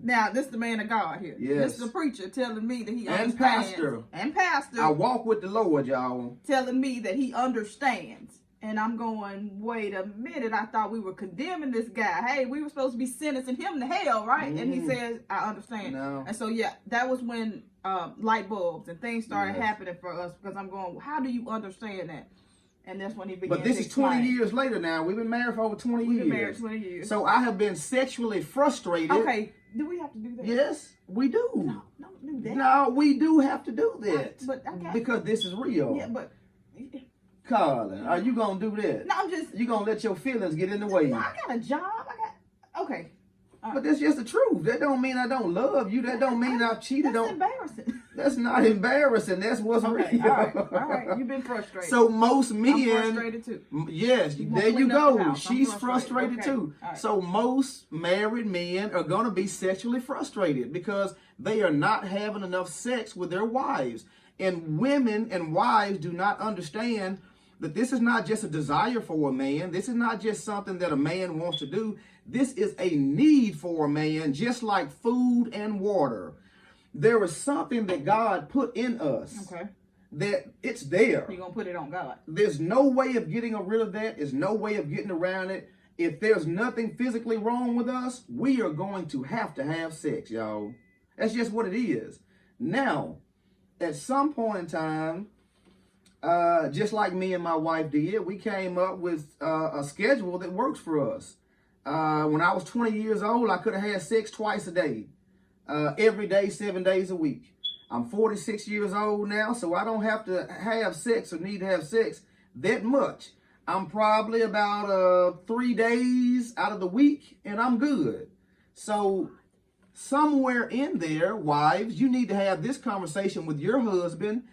Now, this is the man of God here. Yes. This is the preacher telling me that he and understands. pastor. I walk with the Lord, y'all. Telling me that he understands. And I'm going, wait a minute. I thought we were condemning this guy. Hey, we were supposed to be sentencing him to hell, right? And he says, I understand. No. And so, yeah, that was when light bulbs and things started happening for us. Because I'm going, how do you understand that? And that's when he began. But this is 20 years later now. We've been married for over 20 years. We've been married 20 years. So I have been sexually frustrated. Okay. Do we have to do that? Yes, we do. No, don't do that. No, we do have to do that. But okay. Because this is real. Yeah, but... Carlin, are you going to do that? No, I'm just... You going to let your feelings get in the way? No, I got a job. Okay. But that's just the truth. That don't mean I don't love you. That don't mean I've cheated That's on... embarrassing. That's not embarrassing. That's what's real. All right. You've been frustrated. So most men... I'm frustrated too. Yes, there you go. She's frustrated okay. too. Right. So most married men are going to be sexually frustrated because they are not having enough sex with their wives. And women and wives do not understand that this is not just a desire for a man. This is not just something that a man wants to do. This is a need for a man, just like food and water. There is something that God put in us. Okay. That it's there. You're going to put it on God. There's no way of getting rid of that. There's no way of getting around it. If there's nothing physically wrong with us, we are going to have sex, y'all. That's just what it is. Now, at some point in time, just like me and my wife did, we came up with a schedule that works for us. When I was 20 years old, I could have had sex twice a day, every day, 7 days a week. I'm 46 years old now, so I don't have to have sex or need to have sex that much. I'm probably about 3 days out of the week, and I'm good. So somewhere in there, wives, you need to have this conversation with your husband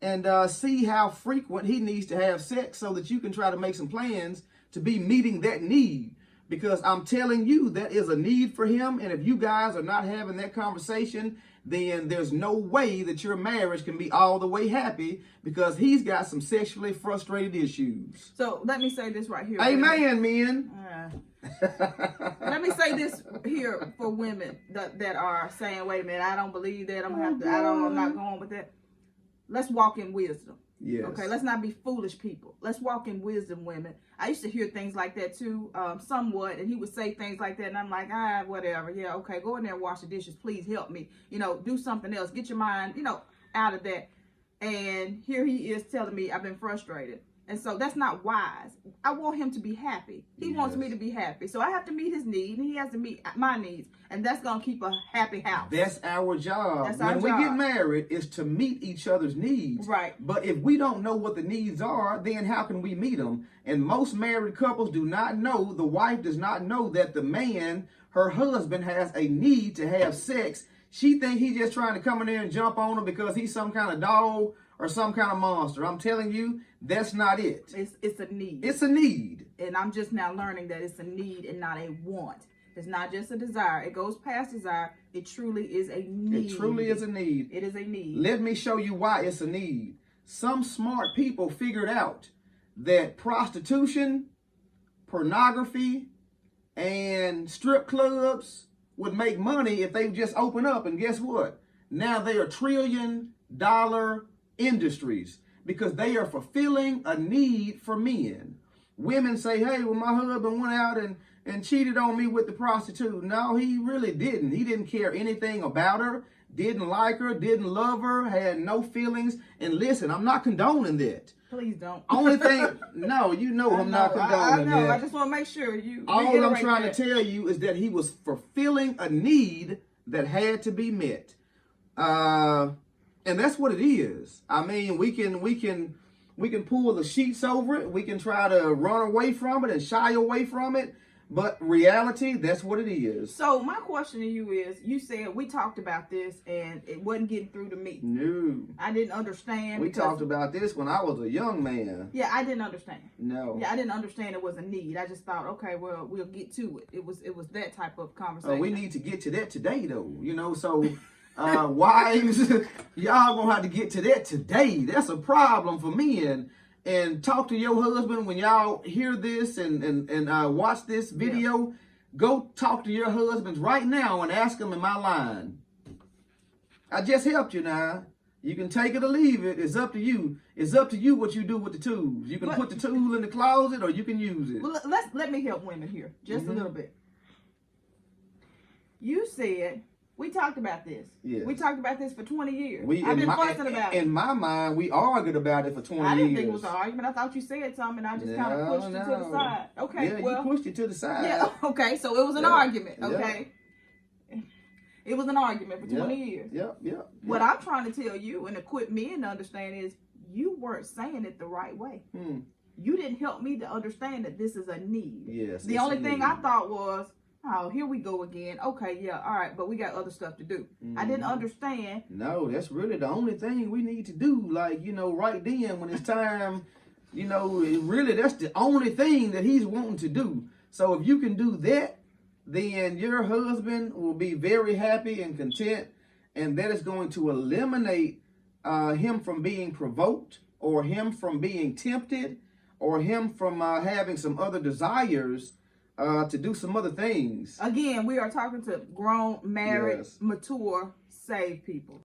and see how frequent he needs to have sex so that you can try to make some plans to be meeting that need. Because I'm telling you, that is a need for him. And if you guys are not having that conversation, then there's no way that your marriage can be all the way happy because he's got some sexually frustrated issues. So let me say this right here. Amen, men. Let me say this here for women that are saying, wait a minute, I don't believe that. I'm not going with that. Let's walk in wisdom. Yes. Okay, let's not be foolish people. Let's walk in wisdom, women. I used to hear things like that too, somewhat, and he would say things like that, and I'm like, whatever. Yeah, okay, go in there and wash the dishes. Please help me. Do something else. Get your mind, out of that. And here he is telling me I've been frustrated. And so that's not wise. I want him to be happy. He wants me to be happy. So I have to meet his need, and he has to meet my needs. And that's going to keep a happy house. That's our job. That's our job. When we get married, is to meet each other's needs. Right. But if we don't know what the needs are, then how can we meet them? And most married couples do not know, the wife does not know that the man, her husband, has a need to have sex. She thinks he's just trying to come in there and jump on her because he's some kind of dog or some kind of monster. I'm telling you, that's not it. It's a need. It's a need. And I'm just now learning that it's a need and not a want. It's not just a desire. It goes past desire. It truly is a need. It truly is a need. It is a need. Let me show you why it's a need. Some smart people figured out that prostitution, pornography, and strip clubs would make money if they just open up. And guess what? Now they are $1 trillion industries because they are fulfilling a need for men. Women say, hey, well, my husband went out and cheated on me with the prostitute. No, he really didn't. He didn't care anything about her, didn't like her, didn't love her, had no feelings. And listen, I'm not condoning that. Please don't. Only thing, no, I'm not condoning I know. that. I just want to make sure you. All I'm trying to tell you is that he was fulfilling a need that had to be met. And that's what it is. I mean, we can pull the sheets over it. We can try to run away from it and shy away from it. But reality, that's what it is. So my question to you is, you said we talked about this and it wasn't getting through to me. No. I didn't understand. We talked about this when I was a young man. Yeah, I didn't understand. No. Yeah, I didn't understand it was a need. I just thought, okay, well, we'll get to it. It was that type of conversation. We need to get to that today, though. So wives, y'all gonna have to get to that today. That's a problem for men. And talk to your husband when y'all hear this and watch this video. Go talk to your husbands right now and ask them, am I lying? I just helped you now. You can take it or leave it. It's up to you. It's up to you what you do with the tools. You can put the tool in the closet or you can use it. Well, let me help women here just a little bit. You said, we talked about this. Yes. We talked about this for 20 years. I've In been fussing about it. In my mind, we argued about it for 20 years. I didn't think it was an argument. I thought you said something and I just kind of pushed it to the side. Okay, yeah, well. you pushed it to the side. Yeah, okay, so it was an argument, okay? Yeah. It was an argument for 20 years. Yep. What I'm trying to tell you and equip men to understand is you weren't saying it the right way. You didn't help me to understand that this is a need. Yes. The only thing I thought was, oh, here we go again. Okay, yeah, all right, but we got other stuff to do. I didn't understand. No, that's really the only thing we need to do. Like, right then when it's time, really that's the only thing that he's wanting to do. So if you can do that, then your husband will be very happy and content, and that is going to eliminate him from being provoked or him from being tempted or him from having some other desires to do some other things. Again, we are talking to grown, married, mature, saved people.